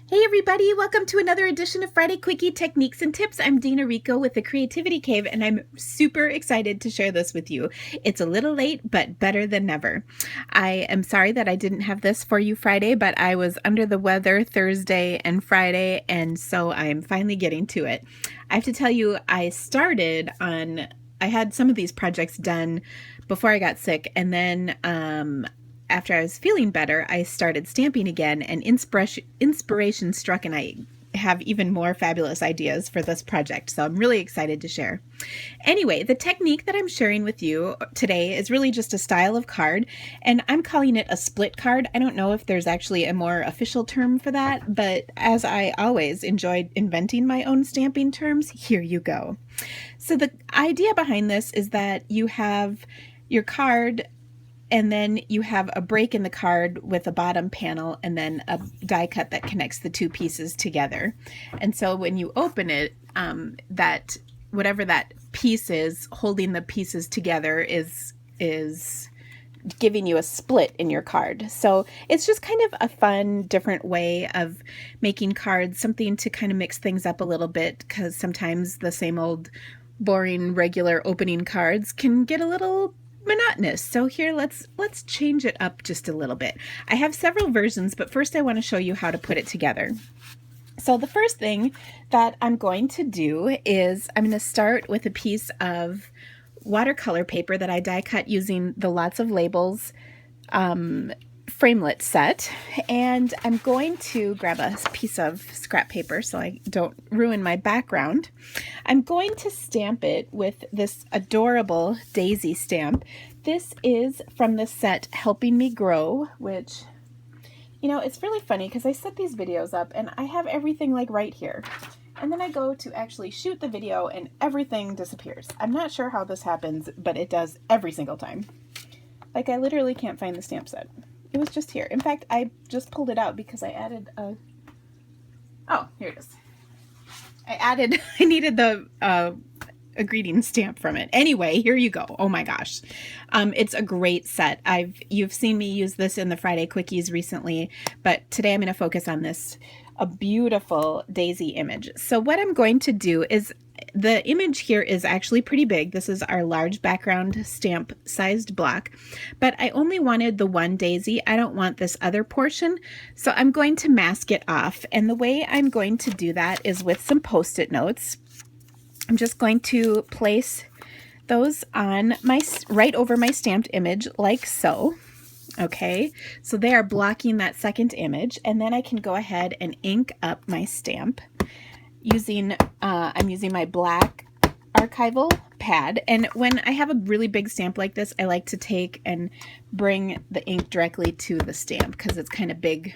Hey everybody, welcome to another edition of Friday Quickie Techniques and Tips. I'm Dina Rico with the Creativity Cave, and I'm super excited to share this with you. It's a little late, but better than never. I am sorry that I didn't have this for you Friday, but I was under the weather Thursday and Friday, and so I'm finally getting to it. I have to tell you, I had some of these projects done before I got sick, and then after I was feeling better, I started stamping again, and inspiration struck, and I have even more fabulous ideas for this project. So I'm really excited to share. Anyway, the technique that I'm sharing with you today is really just a style of card, and I'm calling it a split card. I don't know if there's actually a more official term for that, but as I always enjoyed inventing my own stamping terms, here you go. So the idea behind this is that you have your card, and then you have a break in the card with a bottom panel and then a die cut that connects the two pieces together. And so when you open it, that whatever that piece is holding the pieces together is giving you a split in your card. So it's just kind of a fun, different way of making cards, something to kind of mix things up a little bit, because sometimes the same old boring regular opening cards can get a little monotonous. So here, let's change it up just a little bit. I have several versions, but first I want to show you how to put it together. So the first thing that I'm going to do is I'm going to start with a piece of watercolor paper that I die cut using the Lots of Labels framelit set, and I'm going to grab a piece of scrap paper so I don't ruin my background. I'm going to stamp it with this adorable daisy stamp. This is from the set Helping Me Grow, which, you know, it's really funny because I set these videos up and I have everything like right here. And then I go to actually shoot the video and everything disappears. I'm not sure how this happens, but it does every single time. Like, I literally can't find the stamp set. It was just here. In fact, I just pulled it out because I added a... Oh, here it is. I needed a greeting stamp from it. Anyway, here you go. Oh my gosh. It's a great set. You've seen me use this in the Friday Quickies recently, but today I'm going to focus on this, a beautiful daisy image. So what I'm going to do is, the image here is actually pretty big. This is our large background stamp sized block, but I only wanted the one daisy. I don't want this other portion. So I'm going to mask it off. And the way I'm going to do that is with some Post-it notes. I'm just going to place those on right over my stamped image like so. Okay, so they are blocking that second image, and then I can go ahead and ink up my stamp using, I'm using my black archival pad. And when I have a really big stamp like this, I like to take and bring the ink directly to the stamp because it's kind of big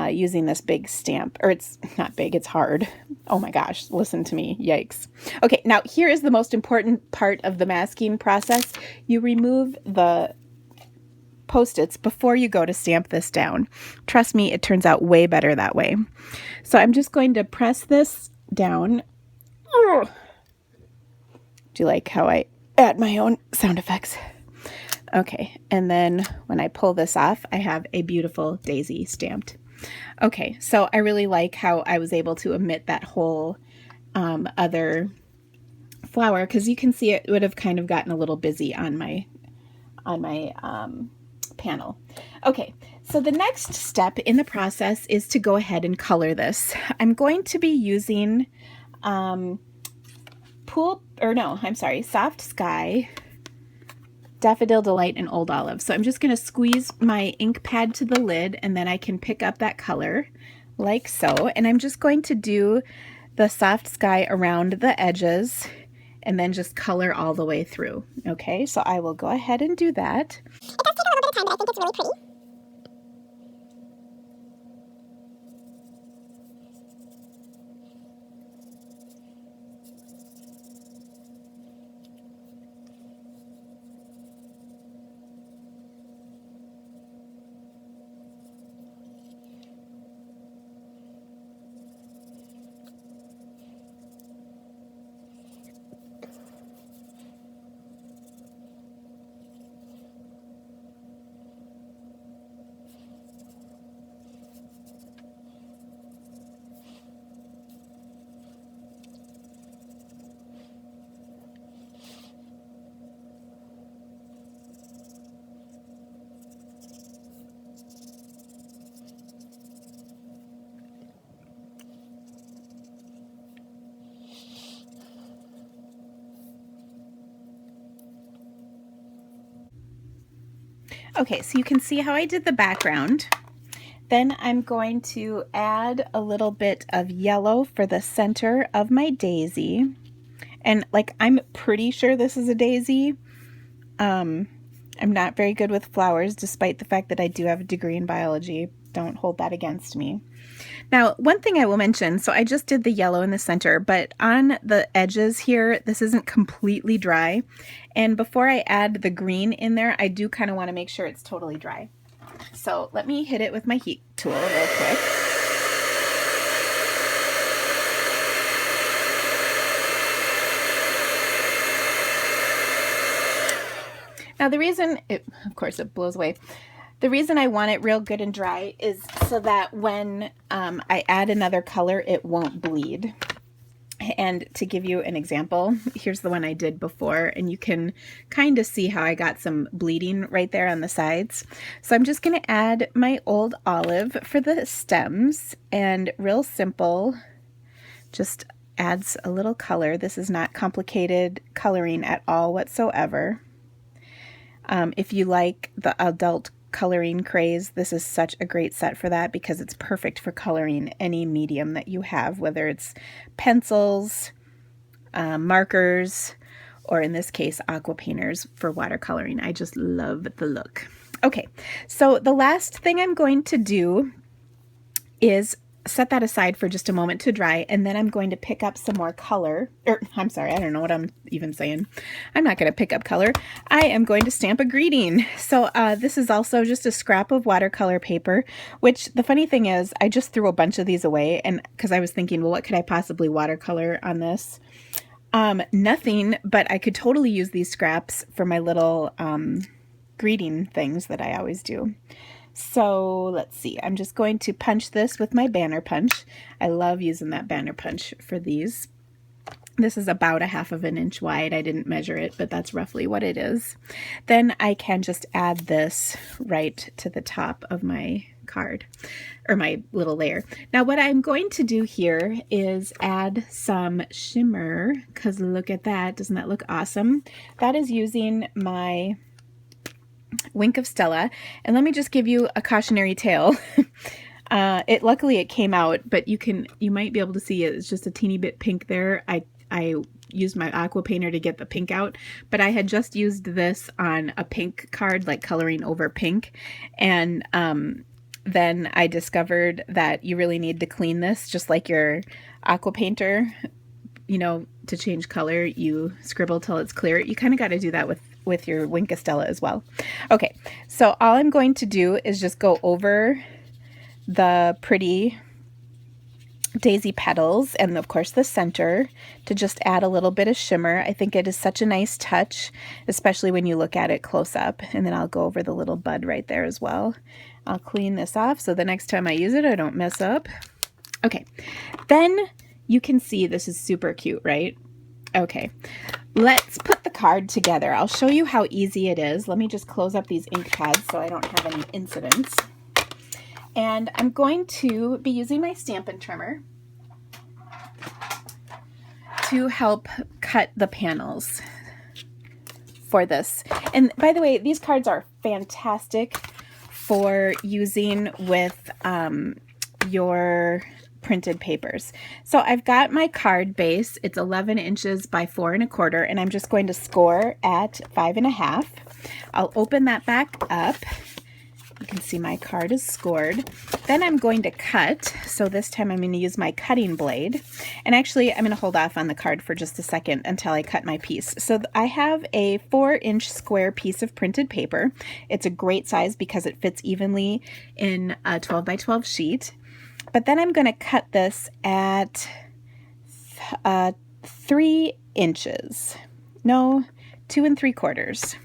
using this big stamp. Or it's not big, it's hard. Oh my gosh, listen to me, yikes. Okay, now here is the most important part of the masking process. You remove the Post-its before you go to stamp this down. Trust me, it turns out way better that way. So I'm just going to press this down. Do you like how I add my own sound effects? Okay, and then when I pull this off, I have a beautiful daisy stamped. Okay, so I really like how I was able to omit that whole other flower, because you can see it would have kind of gotten a little busy on my panel. Okay, so the next step in the process is to go ahead and color this. I'm going to be using Soft Sky, Daffodil Delight, and Old Olive. So I'm just going to squeeze my ink pad to the lid, and then I can pick up that color like so. And I'm just going to do the Soft Sky around the edges and then just color all the way through. Okay, so I will go ahead and do that. It does take a little bit of time, but I think it's really pretty. Okay, so you can see how I did the background. Then I'm going to add a little bit of yellow for the center of my daisy. And like, I'm pretty sure this is a daisy. I'm not very good with flowers, despite the fact that I do have a degree in biology. Don't hold that against me. Now, one thing I will mention, so I just did the yellow in the center, but on the edges here, this isn't completely dry. And before I add the green in there, I do kind of want to make sure it's totally dry. So let me hit it with my heat tool real quick. Now the reason, of course it blows away. The reason I want it real good and dry is so that when I add another color, it won't bleed. And to give you an example, here's the one I did before, and you can kind of see how I got some bleeding right there on the sides. So I'm just going to add my old olive for the stems, and real simple, just adds a little color. This is not complicated coloring at all whatsoever. If you like the adult coloring craze, this is such a great set for that because it's perfect for coloring any medium that you have, whether it's pencils, markers, or in this case, aqua painters for watercoloring. I just love the look. Okay, so the last thing I'm going to do is set that aside for just a moment to dry, and then I'm going to pick up some more color, I'm sorry, I don't know what I'm even saying. I'm not going to pick up color. I am going to stamp a greeting. So this is also just a scrap of watercolor paper, which the funny thing is I just threw a bunch of these away, and because I was thinking, well, what could I possibly watercolor on this? Nothing, but I could totally use these scraps for my little greeting things that I always do. So let's see, I'm just going to punch this with my banner punch. I love using that banner punch for these. This is about 1/2 inch wide. I didn't measure it, but that's roughly what it is. Then I can just add this right to the top of my card, or my little layer. Now what I'm going to do here is add some shimmer, because look at that. Doesn't that look awesome? That is using my Wink of Stella, and let me just give you a cautionary tale. Luckily it came out, but you might be able to see it's just a teeny bit pink there. I used my aqua painter to get the pink out, but I had just used this on a pink card, like coloring over pink, and then I discovered that you really need to clean this, just like your aqua painter. You know, to change color, you scribble till it's clear. You kind of got to do that with your Wink of Stella as well. Okay, so all I'm going to do is just go over the pretty daisy petals and of course the center to just add a little bit of shimmer. I think it is such a nice touch, especially when you look at it close up. And then I'll go over the little bud right there as well. I'll clean this off so the next time I use it, I don't mess up. Okay, then you can see this is super cute, right? Okay, let's put the card together. I'll show you how easy it is. Let me just close up these ink pads so I don't have any incidents. And I'm going to be using my Stampin' Trimmer to help cut the panels for this. And by the way, these cards are fantastic for using with your printed papers. So I've got my card base. It's 11 inches by 4 1/4, and I'm just going to score at 5 1/2. I'll open that back up. You can see my card is scored. Then I'm going to cut. So this time I'm going to use my cutting blade. And actually, I'm going to hold off on the card for just a second until I cut my piece. So I have a 4-inch square piece of printed paper. It's a great size because it fits evenly in a 12 by 12 sheet. But then I'm going to cut this at 3 inches. No, 2 3/4.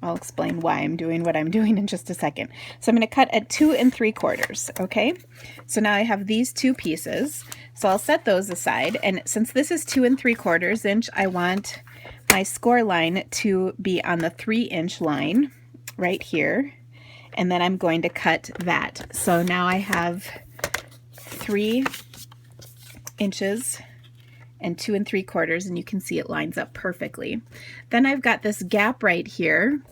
I'll explain why I'm doing what I'm doing in just a second. So I'm going to cut at 2 3/4. Okay, so now I have these two pieces. So I'll set those aside. And since this is 2 3/4 inch, I want my score line to be on the 3-inch line right here. And then I'm going to cut that. So now I have 3 inches and 2 3/4, and you can see it lines up perfectly. Then I've got this gap right here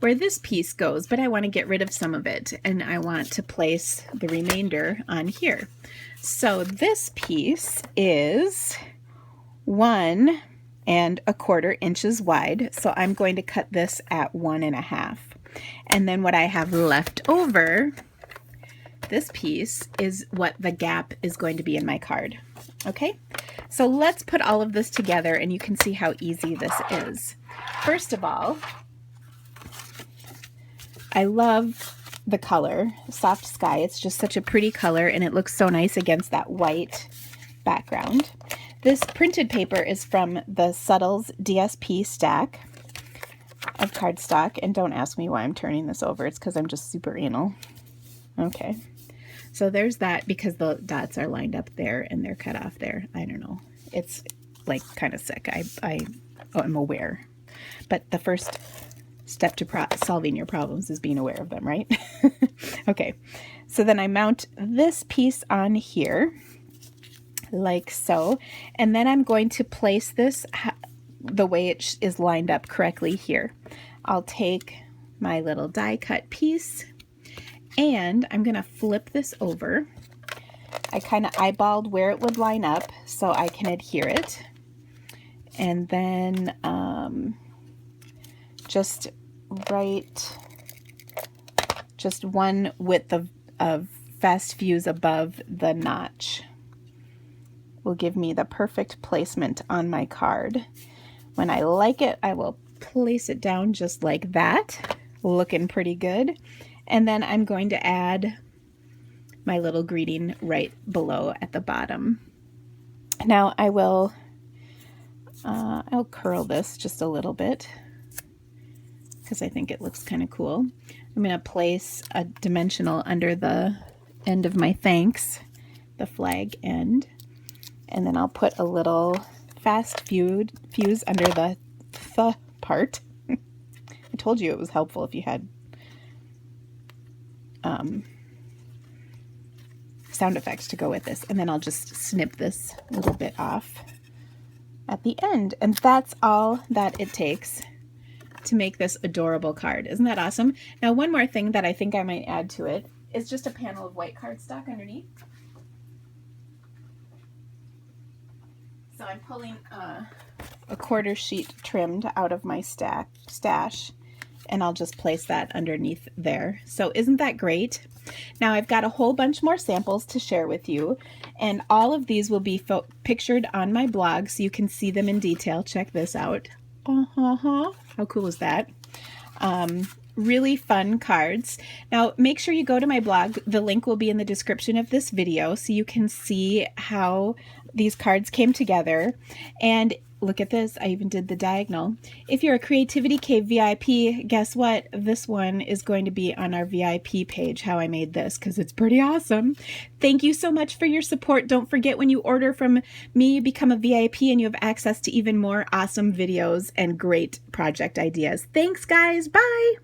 where this piece goes, but I want to get rid of some of it, and I want to place the remainder on here. So this piece is 1¼ inches wide, so I'm going to cut this at 1½ and then what I have left over, this piece, is what the gap is going to be in my card. Okay, so let's put all of this together and you can see how easy this is. First of all, I love the color, Soft Sky. It's just such a pretty color and it looks so nice against that white background. This printed paper is from the Subtles DSP stack of cardstock, and don't ask me why I'm turning this over. It's because I'm just super anal. Okay, so there's that, because the dots are lined up there and they're cut off there. I don't know. It's like kind of sick. I'm aware, but the first step to solving your problems is being aware of them, right? Okay, so then I mount this piece on here like so, and then I'm going to place this the way it is lined up correctly here. I'll take my little die cut piece and I'm gonna flip this over. I kind of eyeballed where it would line up so I can adhere it, and then just one width of fast fuse above the notch will give me the perfect placement on my card. When I like it, I will place it down just like that, looking pretty good. And then I'm going to add my little greeting right below at the bottom. Now I'll curl this just a little bit because I think it looks kind of cool. I'm going to place a dimensional under the end of my thanks, the flag end, and then I'll put a little fast fuse under the th part. I told you it was helpful if you had sound effects to go with this. And then I'll just snip this little bit off at the end. And that's all that it takes to make this adorable card. Isn't that awesome? Now, one more thing that I think I might add to it is just a panel of white cardstock underneath. So I'm pulling a 1/4 sheet trimmed out of my stash, and I'll just place that underneath there. So isn't that great? Now I've got a whole bunch more samples to share with you, and all of these will be pictured on my blog so you can see them in detail. Check this out. How cool is that? Really fun cards. Now make sure you go to my blog. The link will be in the description of this video so you can see how these cards came together. And look at this, I even did the diagonal. If you're a Creativity Cave VIP, guess what? This one is going to be on our VIP page, how I made this, because it's pretty awesome. Thank you so much for your support. Don't forget, when you order from me, you become a VIP and you have access to even more awesome videos and great project ideas. Thanks, guys. Bye.